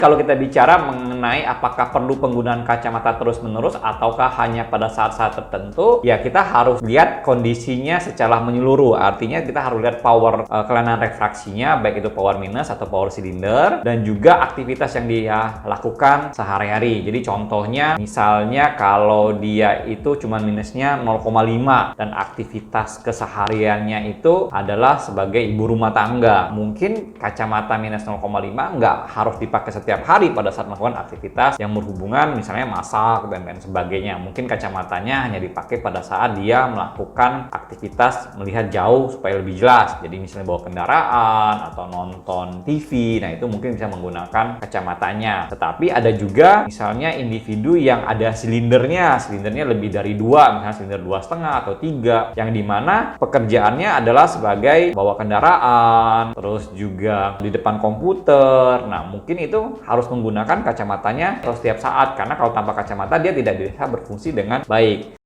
Kalau kita bicara mengenai apakah perlu penggunaan kacamata terus-menerus ataukah hanya pada saat-saat tertentu, ya kita harus lihat kondisinya secara menyeluruh. Artinya kita harus lihat power kelainan refraksinya, baik itu power minus atau power silinder, dan juga aktivitas yang dia lakukan sehari-hari. Jadi contohnya, misalnya kalau dia itu cuma minusnya 0,5 dan aktivitas kesehariannya itu adalah sebagai ibu rumah tangga, mungkin kacamata minus 0,5 nggak harus dipakai setiap hari pada saat melakukan aktivitas yang berhubungan misalnya masak dan lain sebagainya. Mungkin kacamatanya hanya dipakai pada saat dia melakukan aktivitas melihat jauh supaya lebih jelas. Jadi misalnya bawa kendaraan atau nonton TV, nah itu mungkin bisa menggunakan kacamatanya. Tetapi ada juga misalnya individu yang ada silindernya lebih dari 2, misalnya silinder 2,5 atau 3, yang dimana pekerjaannya adalah sebagai bawa kendaraan, terus juga di depan komputer. Nah mungkin itu harus menggunakan kacamatanya setiap saat, karena kalau tanpa kacamata dia tidak bisa berfungsi dengan baik.